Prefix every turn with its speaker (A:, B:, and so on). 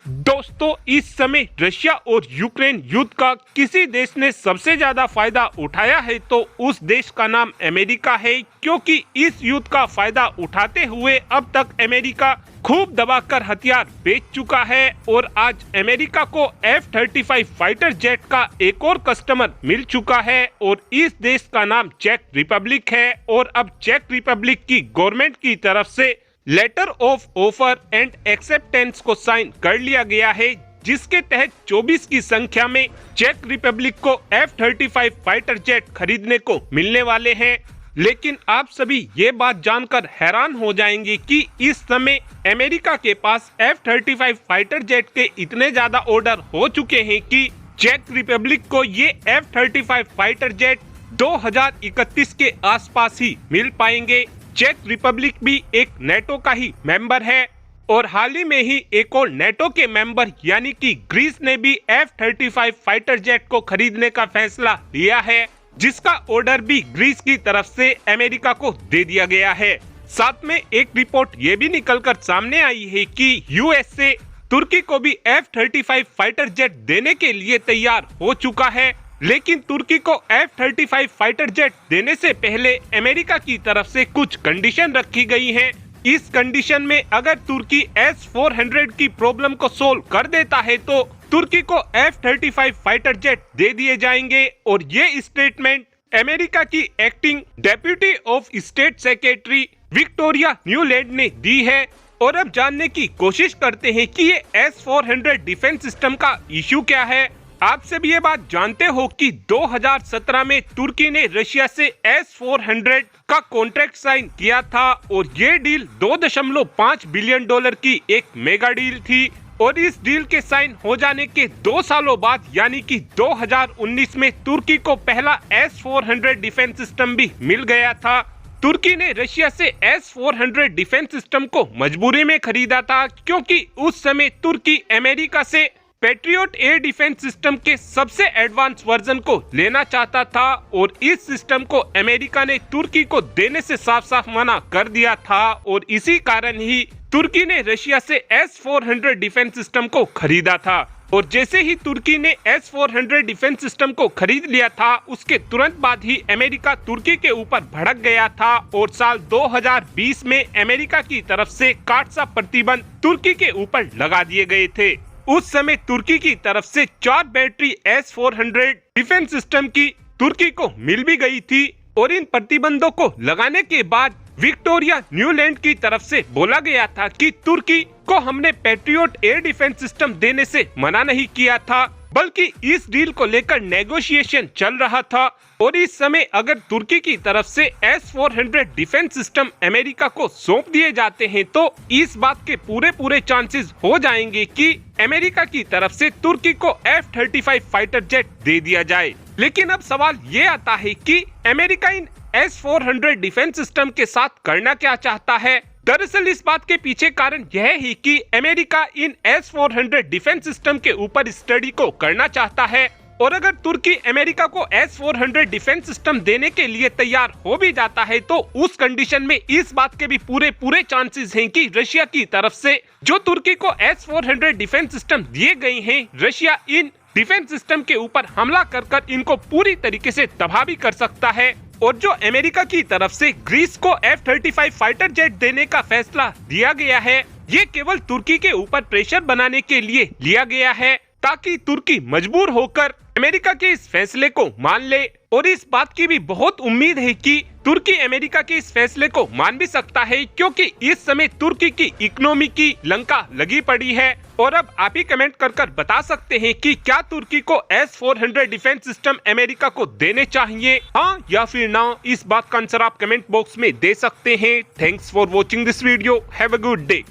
A: दोस्तों, इस समय रशिया और यूक्रेन युद्ध का किसी देश ने सबसे ज्यादा फायदा उठाया है तो उस देश का नाम अमेरिका है, क्योंकि इस युद्ध का फायदा उठाते हुए अब तक अमेरिका खूब दबाकर हथियार बेच चुका है और आज अमेरिका को F-35 फाइटर जेट का एक और कस्टमर मिल चुका है और इस देश का नाम चेक रिपब्लिक है। और अब चेक रिपब्लिक की गवर्नमेंट की तरफ से letter of offer and acceptance को साइन कर लिया गया है, जिसके तहत 24 की संख्या में चेक रिपब्लिक को F-35 फाइटर जेट खरीदने को मिलने वाले हैं। लेकिन आप सभी ये बात जानकर हैरान हो जाएंगे कि इस समय अमेरिका के पास F-35 फाइटर जेट के इतने ज्यादा ऑर्डर हो चुके हैं कि चेक रिपब्लिक को ये F-35 फाइटर जेट 2031 के आसपास ही मिल पाएंगे। चेक रिपब्लिक भी एक नेटो का ही मेंबर है और हाल ही में ही एक और नेटो के मेंबर यानी कि ग्रीस ने भी F-35 फाइटर जेट को खरीदने का फैसला लिया है, जिसका ऑर्डर भी ग्रीस की तरफ से अमेरिका को दे दिया गया है। साथ में एक रिपोर्ट ये भी निकलकर सामने आई है कि यूएसए तुर्की को भी F-35 फाइटर जेट देने के लिए तैयार हो चुका है, लेकिन तुर्की को F-35 फाइटर जेट देने से पहले अमेरिका की तरफ से कुछ कंडीशन रखी गई हैं। इस कंडीशन में अगर तुर्की S-400 की प्रॉब्लम को सोल्व कर देता है तो तुर्की को F-35 फाइटर जेट दे दिए जाएंगे। और ये स्टेटमेंट अमेरिका की acting deputy of state secretary Victoria Newland ने दी है। और अब जानने की कोशिश करते हैं कि ये S-400 डिफेंस सिस्टम का इश्यू क्या है। आप सब ये बात जानते हो कि 2017 में तुर्की ने रशिया से S-400 का कॉन्ट्रैक्ट साइन किया था और ये डील $2.5 बिलियन की एक मेगा डील थी। और इस डील के साइन हो जाने के 2 सालों बाद यानी कि 2019 में तुर्की को पहला S-400 डिफेंस सिस्टम भी मिल गया था। तुर्की ने रशिया से S-400 डिफेंस सिस्टम को मजबूरी में खरीदा था, क्योंकि उस समय तुर्की अमेरिका से पैट्रियट एयर डिफेंस सिस्टम के सबसे एडवांस वर्जन को लेना चाहता था और इस सिस्टम को अमेरिका ने तुर्की को देने से साफ साफ मना कर दिया था। और इसी कारण ही तुर्की ने रशिया से S-400 डिफेंस सिस्टम को खरीदा था। और जैसे ही तुर्की ने S-400 डिफेंस सिस्टम को खरीद लिया था, उसके तुरंत बाद ही अमेरिका तुर्की के ऊपर भड़क गया था और साल 2020 में अमेरिका की तरफ से काटसा प्रतिबंध तुर्की के ऊपर लगा दिए गए थे। उस समय तुर्की की तरफ से 4 बैटरी S-400 डिफेंस सिस्टम की तुर्की को मिल भी गई थी। और इन प्रतिबंधों को लगाने के बाद विक्टोरिया न्यूलैंड की तरफ से बोला गया था कि तुर्की को हमने पैट्रियट एयर डिफेंस सिस्टम देने से मना नहीं किया था, बल्कि इस डील को लेकर नेगोशिएशन चल रहा था। और इस समय अगर तुर्की की तरफ से S-400 डिफेंस सिस्टम अमेरिका को सौंप दिए जाते हैं तो इस बात के पूरे चांसेस हो जाएंगे कि अमेरिका की तरफ से तुर्की को F-35 फाइटर जेट दे दिया जाए। लेकिन अब सवाल ये आता है कि America in S-400 defence system के साथ करना क्या चाहता है। दरअसल इस बात के पीछे कारण यह है कि America in S-400 defence system के ऊपर स्टडी को करना चाहता है। और अगर तुर्की अमेरिका को S-400 डिफेंस सिस्टम देने के लिए तैयार हो भी जाता है तो उस कंडीशन में इस बात के भी पूरे चांसेस हैं कि रशिया की तरफ से जो तुर्की को S-400 डिफेंस सिस्टम दिए गए हैं, रशिया इन डिफेंस सिस्टम के ऊपर हमला कर इनको पूरी तरीके से तबाह भी कर सकता है। और जो अमेरिका की तरफ से ग्रीस को F-35 फाइटर जेट देने का फैसला दिया गया है, ये केवल तुर्की के ऊपर प्रेशर बनाने के लिए लिया गया है, ताकि तुर्की मजबूर होकर अमेरिका के इस फैसले को मान ले। और इस बात की भी बहुत उम्मीद है कि तुर्की अमेरिका के इस फैसले को मान भी सकता है, क्योंकि इस समय तुर्की की इकोनॉमी की लंका लगी पड़ी है। और अब आप ही कमेंट कर बता सकते हैं कि क्या तुर्की को S-400 डिफेंस सिस्टम अमेरिका को देने चाहिए, हाँ या फिर ना। इस बात का आंसर आप कमेंट बॉक्स में दे सकते हैं। Thanks for watching this video. Have a good day.